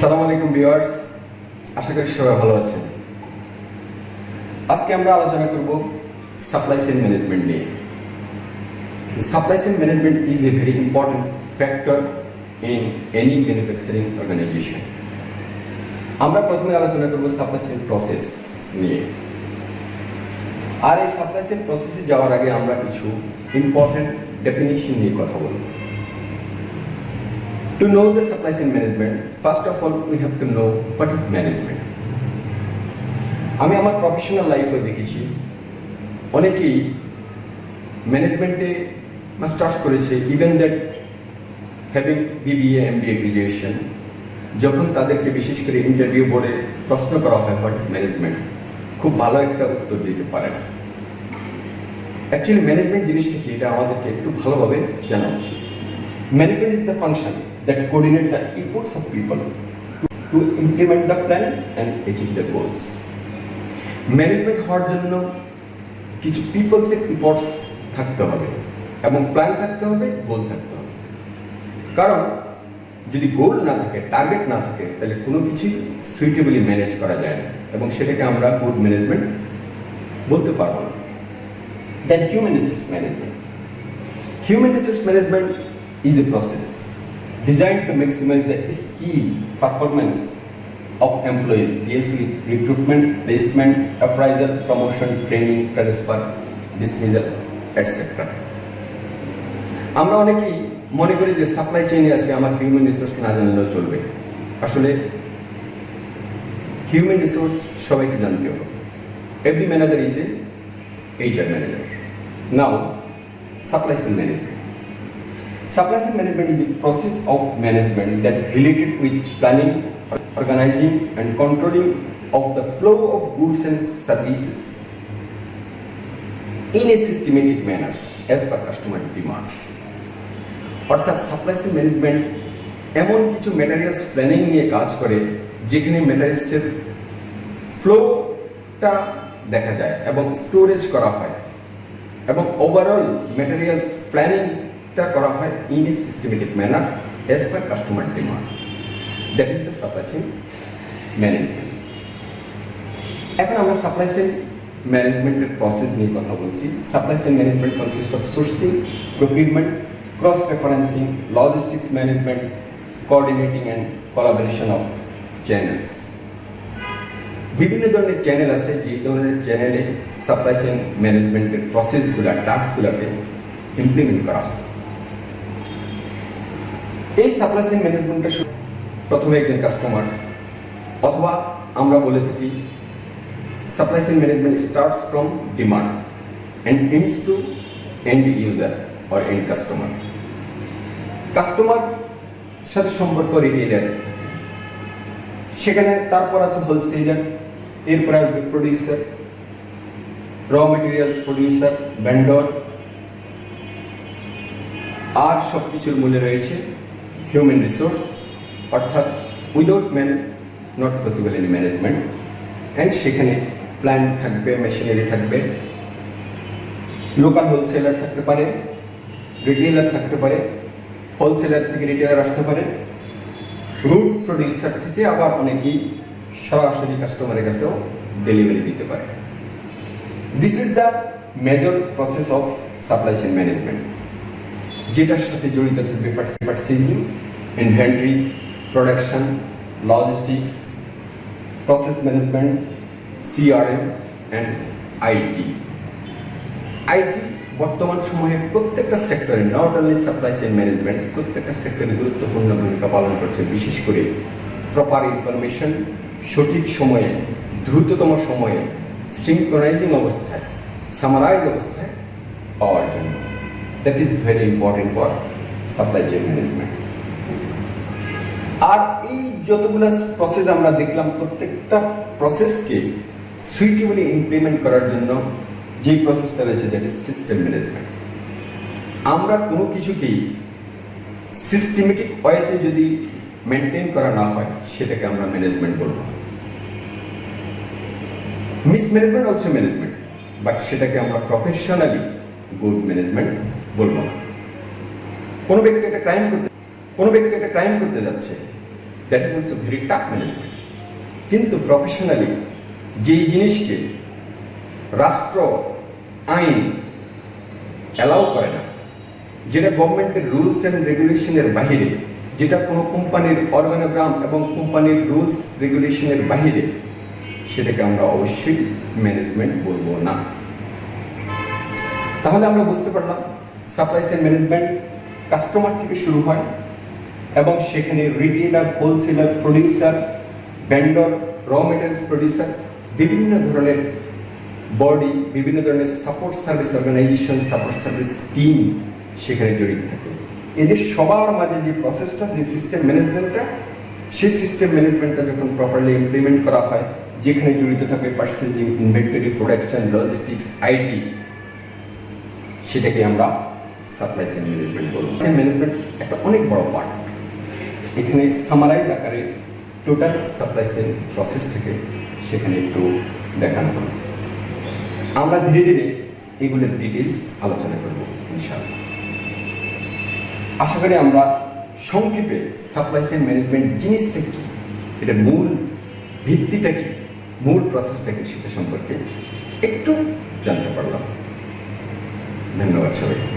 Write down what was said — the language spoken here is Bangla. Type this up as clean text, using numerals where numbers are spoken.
আসসালামু আলাইকুম ভিউয়ার্স, আশা করি সবাই ভালো আছেন। আজকে আমরা আলোচনা করব সাপ্লাই চেইন ম্যানেজমেন্ট নিয়ে। Supply chain management is a very important factor in any manufacturing organisation. আমরা প্রথমে আলোচনা করব সাপ্লাই চেইন প্রসেস নিয়ে। আর এই সাপ্লাই চেইন প্রসেসে যাওয়ার আগে আমরা কিছু ইম্পর্টেন্ট ডেফিনিশন নিয়ে কথা বলব। To know the supply chain management, first of all, we have to know what is management. আমি আমার প্রফেশনাল লাইফে দেখেছি অনেকেই ম্যানেজমেন্টে মাস্টার্স করেছে, even that having BBA MBA graduation. যখন তাদেরকে বিশেষ করে ইন্টারভিউ বোর্ডে প্রশ্ন করা হয় হোয়াট ইজ ম্যানেজমেন্ট, খুব ভালো একটা উত্তর দিতে পারে না। অ্যাকচুয়ালি ম্যানেজমেন্ট জিনিসটা কি, এটা আমাদেরকে একটু ভালোভাবে জানা উচিত। Management is the function that coordinate the efforts of people to implement the plan and achieve the goals. Management হওয়ার জন্য কিছু পিপলস এফোর্টস থাকতে হবে এবং প্ল্যান থাকতে হবে, গোল থাকতে হবে। কারণ যদি গোল না থাকে, টার্গেট না থাকে, তাহলে কোনো কিছুই সুইটেবলি ম্যানেজ করা যায় না এবং সেটাকে আমরা গুড ম্যানেজমেন্ট বলতে পারবো না। That human resource management. Human resource management is a process designed to maximize the skill performance of employees, deals with recruitment, placement, appraisal, promotion, training, transfer, dismissal, etc. আমরা অনেকেই মনে করি যে সাপ্লাই চেইনে আছে, আমার হিউম্যান রিসোর্স না জানলেও চলবে। আসলে হিউম্যান রিসোর্স সবাইকে জানতে হবে। Every manager is a HR manager. Now supply chain management. Supply chain management is a process of management that related with planning, organizing and controlling of the flow of goods and services in a systematic manner as per customer demand. অর্থাৎ সাপ্লাই চেইন ম্যানেজমেন্ট এমন কিছু ম্যাটেরিয়ালস প্ল্যানিং নিয়ে কাজ করে যেখানে ম্যাটেরিয়ালসের ফ্লোটা দেখা যায় এবং স্টোরেজ করা হয় এবং ওভারঅল ম্যাটেরিয়ালস প্ল্যানিংটা করা হয় in a systematic manner as per customer demand. That is the supply chain management. এখন আমরা সাপ্লাই চেইন ম্যানেজমেন্টের প্রসেস নিয়ে কথা বলছি। Supply chain management consist of sourcing, procurement, cross referencing, logistics management, coordinating and collaboration of channels. বিভিন্ন ধরনের চ্যানেল আছে, যে ধরনের চ্যানেলে সাপ্লাই চেইন ম্যানেজমেন্টের প্রসেসগুলো, টাস্কগুলোকে ইমপ্লিমেন্ট করা হয়। এই সাপ্লাই চেইন ম্যানেজমেন্টের প্রথমে একজন কাস্টমার, অথবা আমরা বলে থাকি supply chain management starts from demand and ends to end user or end customer. Customer সাথে সম্পর্ক রিটেইলার, সেখানে তারপর আছে হোলসেলার, এরপর আসবে প্রডিউসার, র মেটেরিয়ালস প্রডিউসার, ভেন্ডর, আর সব কিছুর মূলে রয়েছে হিউম্যান রিসোর্স। অর্থাৎ without man not possible in management. And সেখানে প্ল্যান্ট থাকবে, মেশিনারি থাকবে, লোকাল হোলসেলার থাকতে পারে, রিটেইলার থাকতে পারে, হোলসেলার থেকে রিটেইলার আসতে পারে, রুট প্রডিউসার থেকে আবার অনেকেই সরাসরি কাস্টমারের কাছেও ডেলিভারি দিতে পারে। This is the major process of supply chain management, যেটার সাথে জড়িত থাকবে purchasing, inventory, production, logistics, process management, CRM and IT। বর্তমান সময়ে প্রত্যেকটা সেক্টরে, not only supply chain management, প্রত্যেকটা সেক্টরে গুরুত্বপূর্ণ ভূমিকা পালন করছে। বিশেষ করে প্রপার ইনফরমেশন সঠিক সময়ে, দ্রুততম সময়ে, সিনক্রোনাইজিং অবস্থায়, সামারাইজ অবস্থায় পাওয়ার জন্য। That is very important for supply chain management. আর এই যতগুলো প্রসেস আমরা দেখলাম, প্রত্যেকটা প্রসেসকে সুইটেবলি ইমপ্লিমেন্ট করার জন্য যে প্রসেসটা রয়েছে, দ্যাট ইজ সিস্টেম ম্যানেজমেন্ট। আমরা কোনো কিছুকেই সিস্টেমেটিক ওয়েতে যদি মেনটেন করা না হয়, সেটাকে আমরা ম্যানেজমেন্ট বলবো। মিসম্যানেজমেন্ট অলসো ম্যানেজমেন্ট, বাট সেটাকে আমরা প্রফেশনালি গুড ম্যানেজমেন্ট বলবো না। কোনো ব্যক্তি একটা ক্রাইম করতে যাচ্ছে, that is also very tough management. কিন্তু প্রফেশনালি যেই জিনিসকে রাষ্ট্র আইন অ্যালাউ করে না, যেটা গভর্নমেন্টের রুলস অ্যান্ড রেগুলেশনের বাহিরে, যেটা কোনো কোম্পানির অর্গানোগ্রাম এবং কোম্পানির রুলস রেগুলেশনের বাহিরে, সেটাকে আমরা অবশ্যই ম্যানেজমেন্ট বলবো না। তাহলে আমরা বুঝতে পারলাম সাপ্লাই চেইন ম্যানেজমেন্ট কাস্টমার থেকে শুরু হয় এবং সেখানে retailer, wholesaler, producer, vendor, raw materials producer, বিভিন্ন ধরনের বডি, বিভিন্ন ধরনের support service organisation, support service team সেখানে জড়িত থাকে। এদের সবার মাঝে যে প্রসেসটা, যে সিস্টেম ম্যানেজমেন্টটা, সেই সিস্টেম ম্যানেজমেন্টটা যখন প্রপারলি ইমপ্লিমেন্ট করা হয়, যেখানে জড়িত থাকে purchasing, inventory, production, logistics, IT, সেটাকে আমরা সাপ্লাই চেইন ম্যানেজমেন্ট বলবো। ম্যানেজমেন্ট একটা অনেক বড় পার্ট। এখানে সামারাইজ আকারে টোটাল সাপ্লাই চেইন প্রসেসটাকে সেখানে একটু দেখানো হলো। আমরা ধীরে ধীরে এগুলোর ডিটেলস আলোচনা করব ইনশাআল্লাহ। আশা করি আমরা সংক্ষেপে সাপ্লাই চেইন ম্যানেজমেন্ট জিনিসটা কি, এটার মূল ভিত্তিটা কি, মূল প্রসেসটা কি, সেটা সম্পর্কে একটু জানতে পারলাম। ধন্যবাদ সবাইকে।